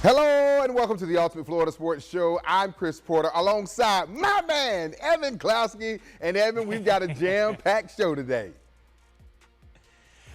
Hello and welcome to the Ultimate Florida Sports Show. I'm Chris Porter alongside my man, Evan Closky. And Evan, we've got a jam-packed show today.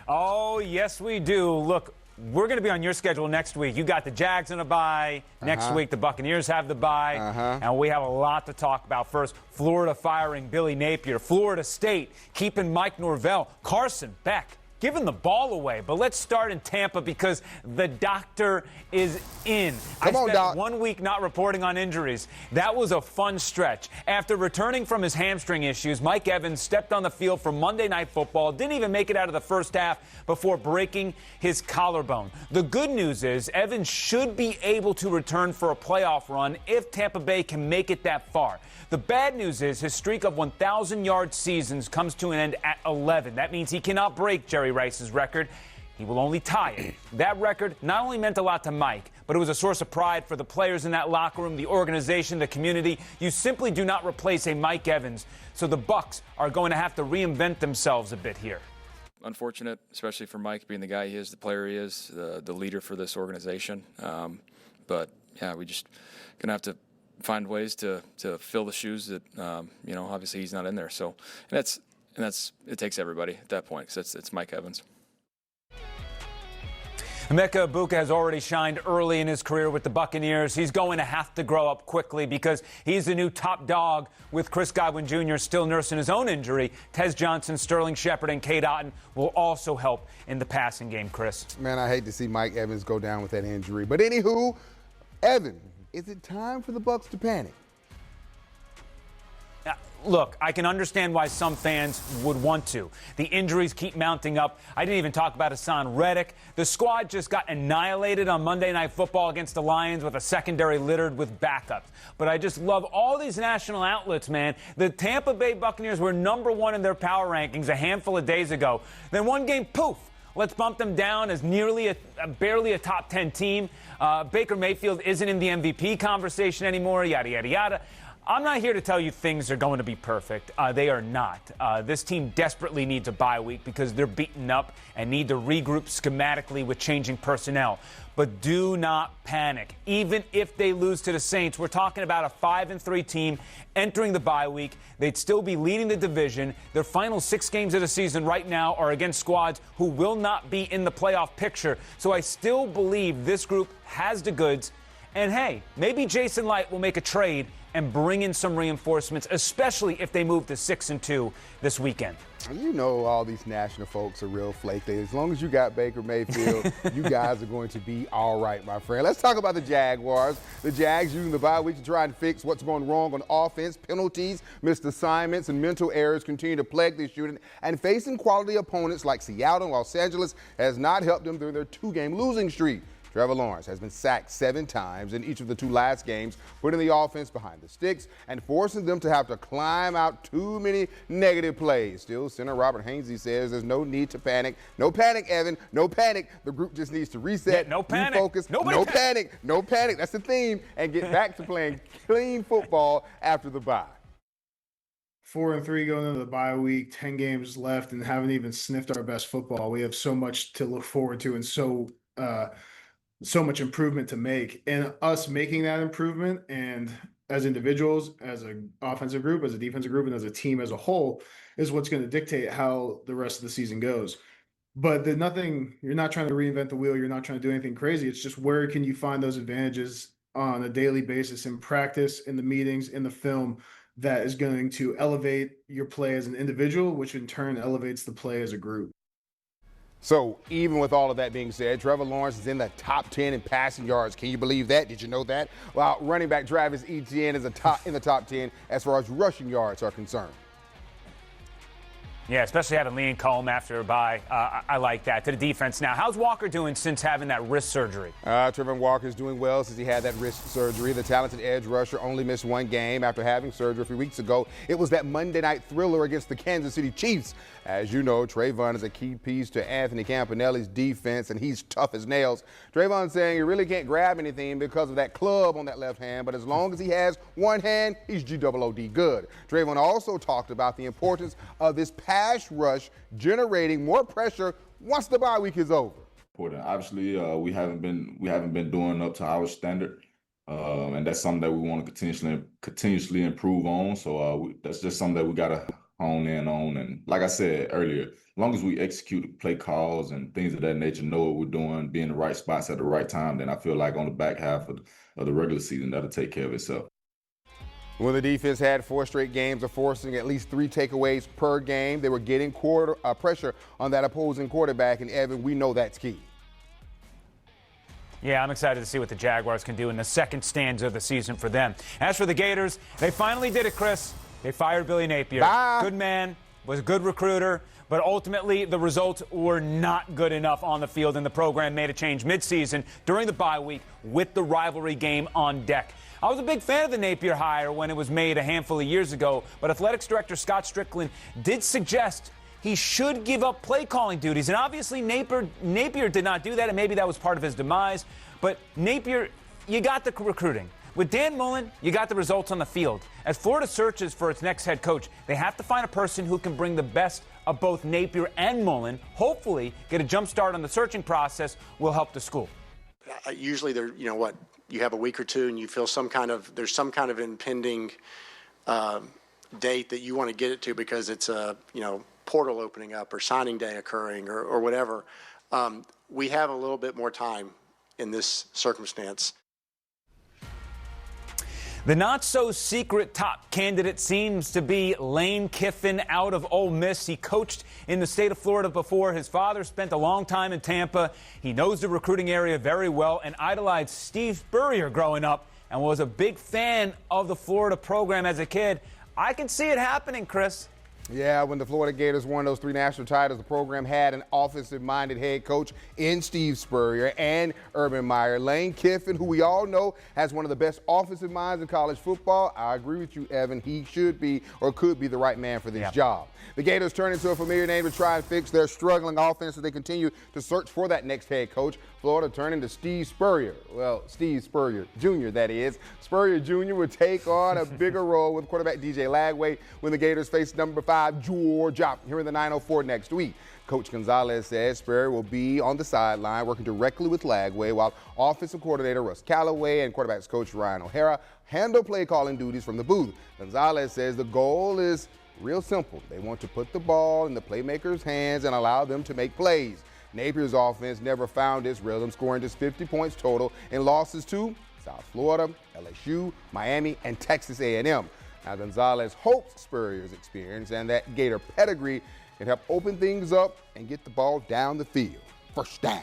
Oh, yes, we do. Look, we're going to be on your schedule next week. You got the Jags on a bye. Next week, the Buccaneers have the bye. And we have a lot to talk about. First, Florida firing Billy Napier. Florida State keeping Mike Norvell. Carson Beck giving the ball away. But let's start in Tampa because the doctor is in. Come on, Doc. 1 week not reporting on injuries. That was a fun stretch. After returning from his hamstring issues, Mike Evans stepped on the field for Monday Night Football, didn't even make it out of the first half before breaking his collarbone. The good news is Evans should be able to return for a playoff run if Tampa Bay can make it that far. The bad news is his streak of 1,000-yard seasons comes to an end at 11. That means he cannot break Jerry Rice's record. He will only tie it. That record not only meant a lot to Mike, but it was a source of pride for the players in that locker room, the organization, the community. You simply do not replace a Mike Evans, so the Bucs are going to have to reinvent themselves a bit here. Unfortunate, especially for Mike being the guy he is, the player he is, the leader for this organization. But, yeah, we just going to have to find ways to fill the shoes that, obviously he's not in there. So and that's it takes everybody at that point because it's Mike Evans. Emeka Egbuka has already shined early in his career with the Buccaneers. He's going to have to grow up quickly because he's the new top dog with Chris Godwin Jr. still nursing his own injury. Tez Johnson, Sterling Shepard, and Cade Otton will also help in the passing game, Chris. Man, I hate to see Mike Evans go down with that injury. But anywho, Evan, is it time for the Bucs to panic? Look, I can understand why some fans would want to. The injuries keep mounting up. I didn't even talk about Hassan Reddick. The squad just got annihilated on Monday Night Football against the Lions with a secondary littered with backups. But I just love all these national outlets, man. The Tampa Bay Buccaneers were #1 in their power rankings a handful of days ago. Then one game, poof. Let's bump them down as nearly barely a top 10 team. Baker Mayfield isn't in the MVP conversation anymore, yada, yada, yada. I'm not here to tell you things are going to be perfect. They are not. This team desperately needs a bye week because they're beaten up and need to regroup schematically with changing personnel. But do not panic. Even if they lose to the Saints, we're talking about a 5-3 team entering the bye week. They'd still be leading the division. Their final 6 games of the season right now are against squads who will not be in the playoff picture. So I still believe this group has the goods. And hey, maybe Jason Light will make a trade and bring in some reinforcements, especially if they move to 6-2 this weekend. You know all these national folks are real flaky. As long as you got Baker Mayfield, you guys are going to be all right, my friend. Let's talk about the Jaguars. The Jags using the bye week to try and fix what's going wrong on offense. Penalties, missed assignments, and mental errors continue to plague this unit. And facing quality opponents like Seattle and Los Angeles has not helped them through their 2-game losing streak. Trevor Lawrence has been sacked 7 times in each of the 2 last games, putting the offense behind the sticks and forcing them to have to climb out too many negative plays. Still, Center Robert Hainsey says there's no need to panic. No panic, Evan. No panic. The group just needs to reset, no panic. refocus. No panic. No panic. That's the theme. And get back to playing clean football after the bye. 4-3 going into the bye week, 10 games left, and haven't even sniffed our best football. We have so much to look forward to and so much improvement to make, and us making that improvement, and as individuals, as an offensive group, as a defensive group, and as a team as a whole, is what's going to dictate how the rest of the season goes. But you're not trying to reinvent the wheel. You're not trying to do anything crazy. It's just where can you find those advantages on a daily basis in practice, in the meetings, in the film, that is going to elevate your play as an individual, which in turn elevates the play as a group. So even with all of that being said, Trevor Lawrence is in the top 10 in passing yards. Can you believe that? Did you know that? While running back Travis Etienne is in the top 10 as far as rushing yards are concerned. Yeah, especially having Liam Coleman after a bye. I like that. To the defense now. How's Walker doing since having that wrist surgery? Trevor Walker is doing well since he had that wrist surgery. The talented edge rusher only missed 1 game after having surgery a few weeks ago. It was that Monday night thriller against the Kansas City Chiefs. As you know, Trayvon is a key piece to Anthony Campanelli's defense, and he's tough as nails. Trayvon saying he really can't grab anything because of that club on that left hand, but as long as he has one hand, he's G-O-O-D good. Trayvon also talked about the importance of this pass rush generating more pressure once the bye week is over. Important. Obviously, we haven't been doing up to our standard, and that's something that we want to continuously improve on. So that's just something that we gotta hone in on. And like I said earlier, as long as we execute play calls and things of that nature, know what we're doing, be in the right spots at the right time, then I feel like on the back half of the regular season, that'll take care of itself. When the defense had 4 straight games of forcing at least 3 takeaways per game, they were getting pressure on that opposing quarterback, and Evan, we know that's key. Yeah, I'm excited to see what the Jaguars can do in the second stanza of the season for them. As for the Gators, they finally did it, Chris. They fired Billy Napier. Bye. Good man, was a good recruiter, but ultimately the results were not good enough on the field, and the program made a change midseason during the bye week with the rivalry game on deck. I was a big fan of the Napier hire when it was made a handful of years ago, but Athletics Director Scott Strickland did suggest he should give up play calling duties. And obviously Napier did not do that, and maybe that was part of his demise. But Napier, you got the recruiting. With Dan Mullen, you got the results on the field. As Florida searches for its next head coach, they have to find a person who can bring the best of both Napier and Mullen. Hopefully, get a jump start on the searching process will help the school. Usually you have a week or two and you feel there's some kind of impending date that you want to get it to because it's a, portal opening up or signing day occurring or whatever. We have a little bit more time in this circumstance. The not-so-secret top candidate seems to be Lane Kiffin out of Ole Miss. He coached in the state of Florida before. His father spent a long time in Tampa. He knows the recruiting area very well and idolized Steve Spurrier growing up and was a big fan of the Florida program as a kid. I can see it happening, Chris. Yeah, when the Florida Gators won those 3 national titles, the program had an offensive-minded head coach in Steve Spurrier and Urban Meyer. Lane Kiffin, who we all know has one of the best offensive minds in college football. I agree with you, Evan. He should be or could be the right man for this job. The Gators turn into a familiar name to try and fix their struggling offense as they continue to search for that next head coach. Florida turning to Steve Spurrier. Well, Steve Spurrier Jr., that is. Spurrier Jr. would take on a bigger role with quarterback DJ Lagway when the Gators face number 5 Georgia here in the 904 next week. Coach Gonzalez says Spurrier will be on the sideline working directly with Lagway while offensive coordinator Russ Callaway and quarterbacks coach Ryan O'Hara handle play calling duties from the booth. Gonzalez says the goal is real simple. They want to put the ball in the playmakers' hands and allow them to make plays. Napier's offense never found its rhythm, scoring just 50 points total in losses to South Florida, LSU, Miami, and Texas A&M. Now, Gonzalez hopes Spurrier's experience and that Gator pedigree can help open things up and get the ball down the field. First down.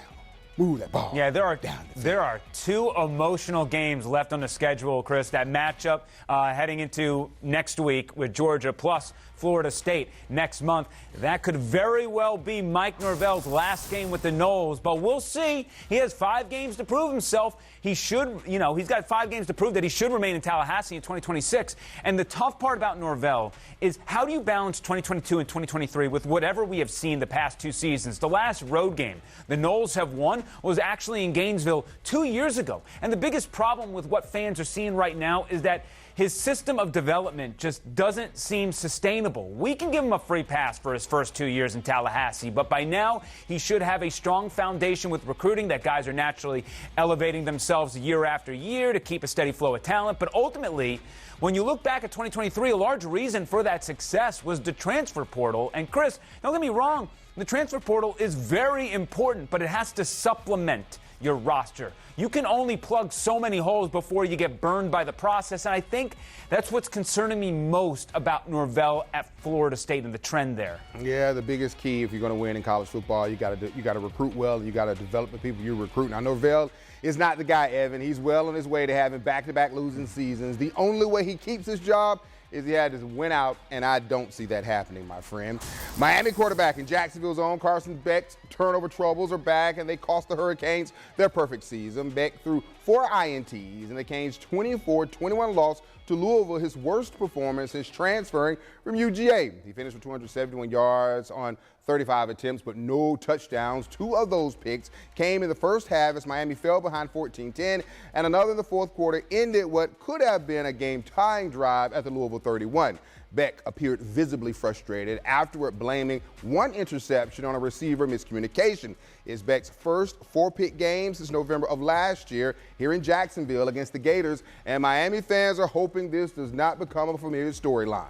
Move that ball. Yeah, there are 2 emotional games left on the schedule, Chris. That matchup heading into next week with Georgia plus Florida State next month. That could very well be Mike Norvell's last game with the Noles, but we'll see. He has 5 games to prove himself. He should, he's got 5 games to prove that he should remain in Tallahassee in 2026. And the tough part about Norvell is how do you balance 2022 and 2023 with whatever we have seen the past 2 seasons? The last road game the Noles have won was actually in Gainesville 2 years ago. And the biggest problem with what fans are seeing right now is that his system of development just doesn't seem sustainable. We can give him a free pass for his first 2 years in Tallahassee, but by now he should have a strong foundation with recruiting that guys are naturally elevating themselves year after year to keep a steady flow of talent. But ultimately, when you look back at 2023, a large reason for that success was the transfer portal. And Chris, don't get me wrong, the transfer portal is very important, but it has to supplement your roster. You can only plug so many holes before you get burned by the process, and I think that's what's concerning me most about Norvell at Florida State and the trend there. Yeah, the biggest key if you're going to win in college football, you got to recruit well, and you got to develop the people you recruit. Now, Norvell is not the guy, Evan. He's well on his way to having back-to-back losing seasons. The only way he keeps his job is he had to win out, and I don't see that happening, my friend. Miami quarterback and Jacksonville's own Carson Beck's turnover troubles are back, and they cost the Hurricanes their perfect season. Beck threw 4 INTs in the Canes' 24-21 loss to Louisville, his worst performance since transferring from UGA. He finished with 271 yards on 35 attempts, but no touchdowns. 2 of those picks came in the first half as Miami fell behind 14-10, and another in the fourth quarter ended what could have been a game-tying drive at the Louisville 31. Beck appeared visibly frustrated, afterward blaming one interception on a receiver miscommunication. It's Beck's first 4-pick game since November of last year here in Jacksonville against the Gators, and Miami fans are hoping this does not become a familiar storyline.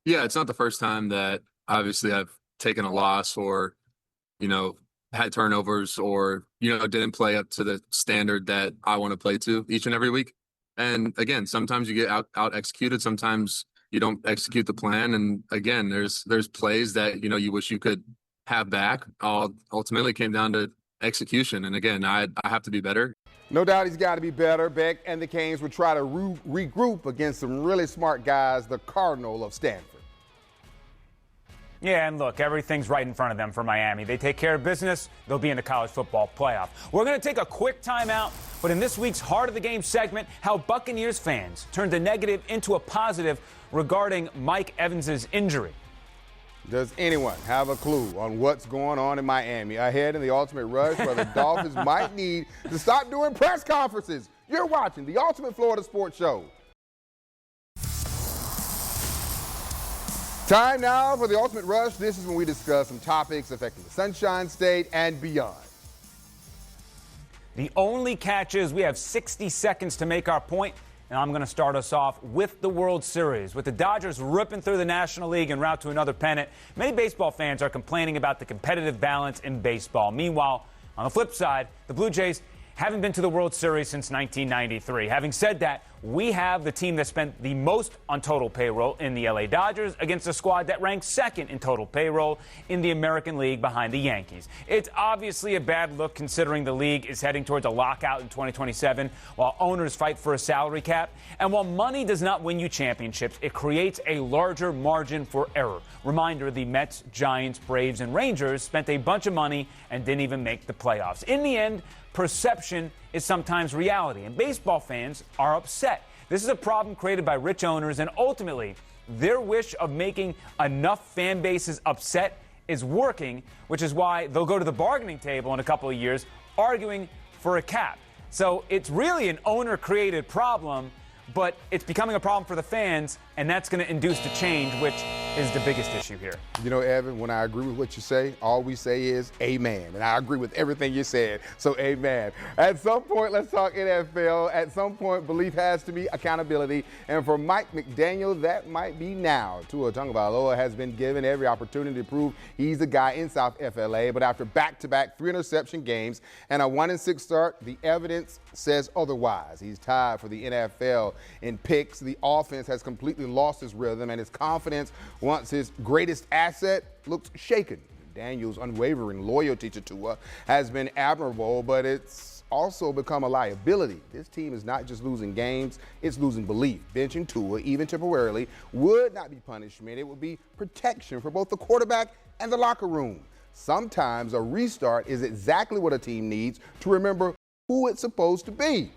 Yeah, it's not the first time that obviously I've taken a loss or, had turnovers or, didn't play up to the standard that I want to play to each and every week. And again, sometimes you get out executed. Sometimes you don't execute the plan. And again, there's plays that, you wish you could have back. All ultimately came down to execution. And again, I have to be better. No doubt he's got to be better. Beck and the Canes will try to regroup against some really smart guys, the Cardinal of Stanford. Yeah, and look, everything's right in front of them for Miami. They take care of business, they'll be in the college football playoff. We're going to take a quick timeout, but in this week's Heart of the Game segment, how Buccaneers fans turned a negative into a positive regarding Mike Evans' injury. Does anyone have a clue on what's going on in Miami ahead in the Ultimate Rush where the Dolphins might need to stop doing press conferences? You're watching the Ultimate Florida Sports Show. Time now for the Ultimate Rush. This is when we discuss some topics affecting the Sunshine State and beyond. The only catch is we have 60 seconds to make our point, and I'm going to start us off with the World Series. With the Dodgers ripping through the National League en route to another pennant, many baseball fans are complaining about the competitive balance in baseball. Meanwhile, on the flip side, the Blue Jays haven't been to the World Series since 1993. Having said that, we have the team that spent the most on total payroll in the LA Dodgers against a squad that ranks second in total payroll in the American League behind the Yankees. It's obviously a bad look considering the league is heading towards a lockout in 2027 while owners fight for a salary cap. And while money does not win you championships, it creates a larger margin for error. Reminder, the Mets, Giants, Braves, and Rangers spent a bunch of money and didn't even make the playoffs. In the end, perception is sometimes reality, and baseball fans are upset. This is a problem created by rich owners, and ultimately, their wish of making enough fan bases upset is working, which is why they'll go to the bargaining table in a couple of years arguing for a cap. So it's really an owner-created problem, but it's becoming a problem for the fans, and that's going to induce the change, which is the biggest issue here. You know, Evan, when I agree with what you say, all we say is amen. And I agree with everything you said, so amen. At some point, let's talk NFL. At some point, belief has to be accountability. And for Mike McDaniel, that might be now. Tua Tagovailoa has been given every opportunity to prove he's the guy in South FLA. But after back-to-back 3-interception games and a 1-6 start, the evidence says otherwise. He's tied for the NFL in picks. The offense has completely lost his rhythm, and his confidence, once his greatest asset, looks shaken. Daniel's unwavering loyalty to Tua has been admirable, but it's also become a liability. This team is not just losing games, it's losing belief. Benching Tua, even temporarily, would not be punishment. It would be protection for both the quarterback and the locker room. Sometimes a restart is exactly what a team needs to remember who it's supposed to be.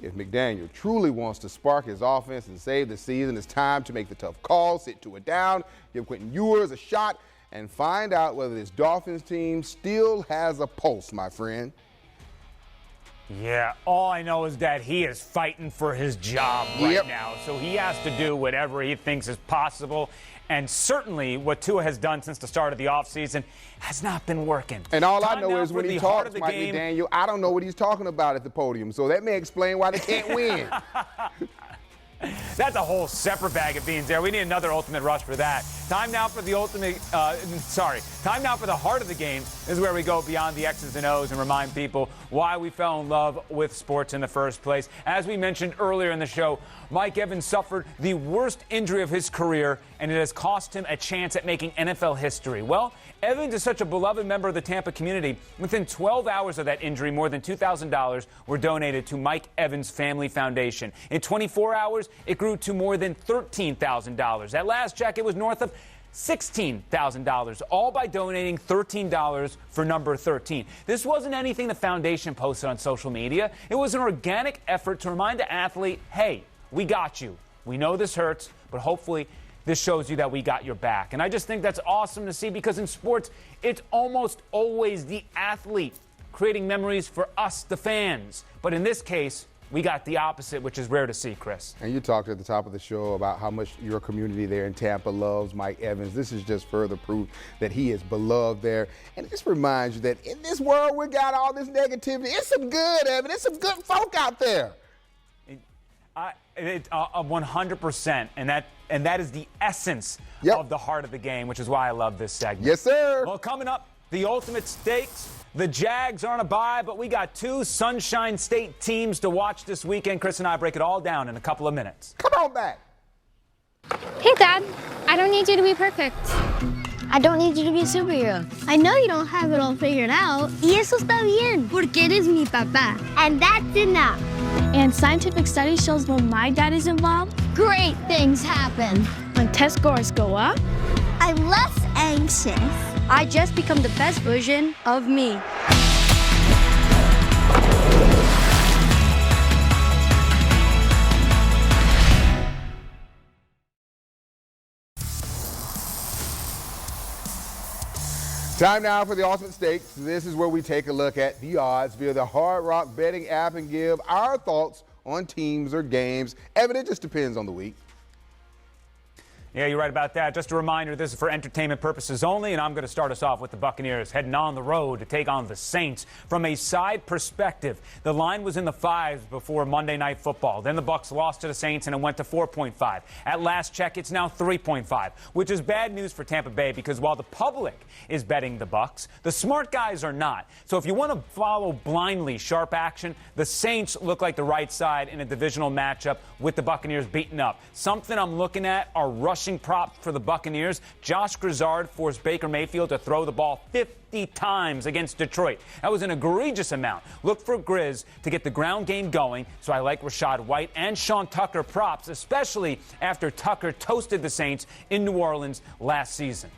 If McDaniel truly wants to spark his offense and save the season, it's time to make the tough call, sit Tua down, give Quentin Ewers a shot, and find out whether this Dolphins team still has a pulse, my friend. Yeah, all I know is that he is fighting for his job right now, so he has to do whatever he thinks is possible. And certainly what Tua has done since the start of the offseason has not been working. And all I know is when he talks, Mike McDaniel, I don't know what he's talking about at the podium. So that may explain why they can't win. That's a whole separate bag of beans there. We need another Ultimate Rush for that. Time now for the time now for the heart of the game. This is where we go beyond the X's and O's and remind people why we fell in love with sports in the first place. As we mentioned earlier in the show, Mike Evans suffered the worst injury of his career, and it has cost him a chance at making NFL history. Well, Evans is such a beloved member of the Tampa community. Within 12 hours of that injury, more than $2,000 were donated to Mike Evans Family Foundation. In 24 hours, it grew to more than $13,000. At last check, it was north of $16,000, all by donating $13 for number 13. This wasn't anything the foundation posted on social media. It was an organic effort to remind the athlete, hey, we got you. We know this hurts, but hopefully this shows you that we got your back. And I just think that's awesome to see, because in sports, it's almost always the athlete creating memories for us, the fans. But in this case, we got the opposite, which is rare to see, Chris. And you talked at the top of the show about how much your community there in Tampa loves Mike Evans. This is just further proof that he is beloved there. And this reminds you that in this world we got all this negativity. It's some good, Evan. It's some good folk out there. 100%, and that is the essence of the heart of the game, which is why I love this segment. Yes, sir. Well, coming up, the ultimate stakes. The Jags are on a bye, but we got 2 Sunshine State teams to watch this weekend. Chris and I break it all down in a couple of minutes. Come on back. Hey, Dad. I don't need you to be perfect. I don't need you to be a superhero. I know you don't have it all figured out. Y eso está bien, porque eres mi papá. And that's enough. And scientific study shows when my dad is involved, great things happen. When test scores go up, I'm less anxious. I just become the best version of me. Time now for the ultimate stakes. This is where we take a look at the odds via the Hard Rock betting app and give our thoughts on teams or games. Evan, it just depends on the week. Yeah, you're right about that. Just a reminder, this is for entertainment purposes only, and I'm going to start us off with the Buccaneers heading on the road to take on the Saints. From a side perspective, the line was in the 5s before Monday Night Football. Then the Bucs lost to the Saints, and it went to 4.5. At last check, it's now 3.5, which is bad news for Tampa Bay because while the public is betting the Bucs, the smart guys are not. So if you want to follow blindly sharp action, the Saints look like the right side in a divisional matchup with the Buccaneers beaten up. Something I'm looking at are rushing prop for the Buccaneers. Josh Grizzard forced Baker Mayfield to throw the ball 50 times against Detroit. That was an egregious amount. Look for Grizz to get the ground game going, so I like Rashad White and Sean Tucker props, especially after Tucker toasted the Saints in New Orleans last season.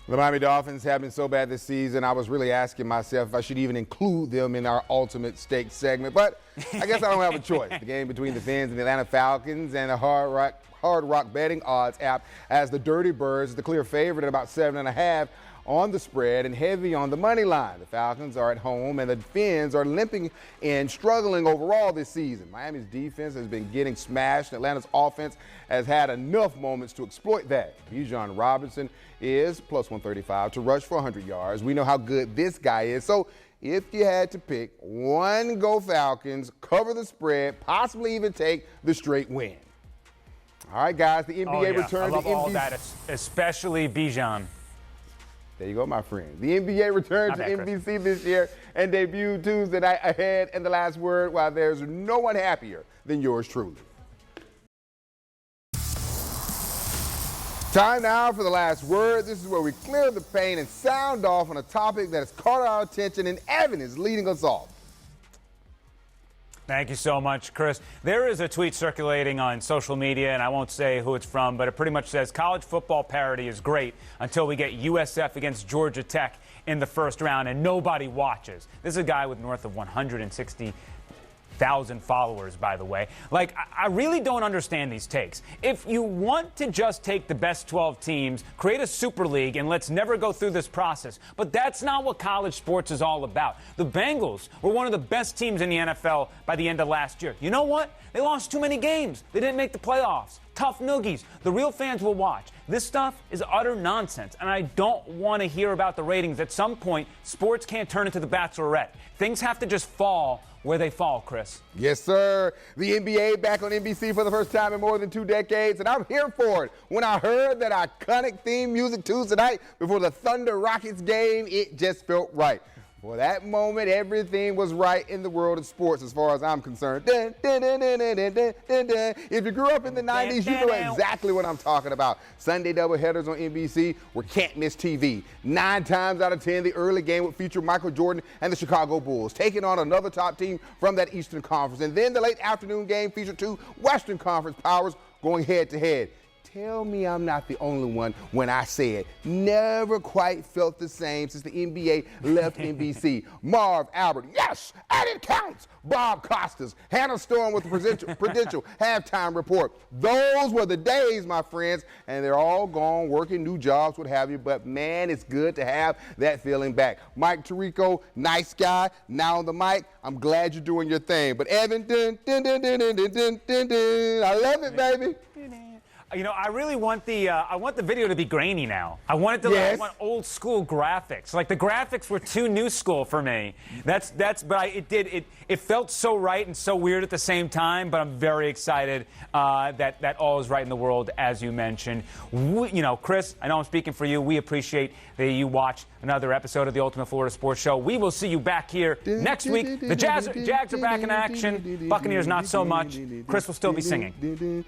The Miami Dolphins have been so bad this season, I was really asking myself if I should even include them in our ultimate stakes segment, but I guess I don't have a choice. The game between the Fins and the Atlanta Falcons and the Hard Rock betting odds app as the Dirty Birds is the clear favorite at about 7.5 on the spread and heavy on the money line. The Falcons are at home and the Fins are limping and struggling overall this season. Miami's defense has been getting smashed. Atlanta's offense has had enough moments to exploit that. Bijan Robinson is plus 135 to rush for 100 yards. We know how good this guy is. So if you had to pick one, go Falcons, cover the spread, possibly even take the straight win. All right, guys, the NBA returns I love to all NBC. that, especially Bijan. There you go, my friend. The NBA returns to NBC this year and debuted Tuesday night ahead. And the last word, while there's no one happier than yours truly. Time now for the last word. This is where we clear the pain and sound off on a topic that has caught our attention, and Evan is leading us off. Thank you so much, Chris. There is a tweet circulating on social media, and I won't say who it's from, but it pretty much says college football parity is great until we get USF against Georgia Tech in the first round, and nobody watches. This is a guy with north of 160,000 followers, by the way. Like, I really don't understand these takes. If you want to just take the best 12 teams, create a super league, and let's never go through this process. But that's not what college sports is all about. The Bengals were one of the best teams in the NFL by the end of last year. You know what? They lost too many games. They didn't make the playoffs. Tough noogies. The real fans will watch. This stuff is utter nonsense, and I don't want to hear about the ratings. At some point, sports can't turn into The Bachelorette. Things have to just fall where they fall, Chris. Yes, sir. The NBA back on NBC for the first time in more than 2 decades, and I'm here for it. When I heard that iconic theme music Tuesday night before the Thunder Rockets game, it just felt right. For that moment, everything was right in the world of sports as far as I'm concerned. Dun, dun, dun, dun, dun, dun, dun, dun, dun. If you grew up in the 90s, you know exactly what I'm talking about. Sunday doubleheaders on NBC were can't-miss TV. 9 times out of 10, the early game would feature Michael Jordan and the Chicago Bulls, taking on another top team from that Eastern Conference. And then the late afternoon game featured 2 Western Conference powers going head-to-head. Tell me I'm not the only one when I say it. Never quite felt the same since the NBA left NBC. Marv Albert, yes, and it counts. Bob Costas, Hannah Storm with the Prudential halftime report. Those were the days, my friends, and they're all gone, working new jobs, what have you. But man, it's good to have that feeling back. Mike Tirico, nice guy. Now on the mic, I'm glad you're doing your thing. But Evan, I love it, baby. You know, I really want the video to be grainy now. I want it to Yes. I want old school graphics. Like the graphics were too new school for me. It felt so right and so weird at the same time. But I'm very excited that all is right in the world, as you mentioned. Chris, I know I'm speaking for you. We appreciate that you watched another episode of the Ultimate Florida Sports Show. We will see you back here next week. The Jags are back in action. Buccaneers not so much. Chris will still be singing.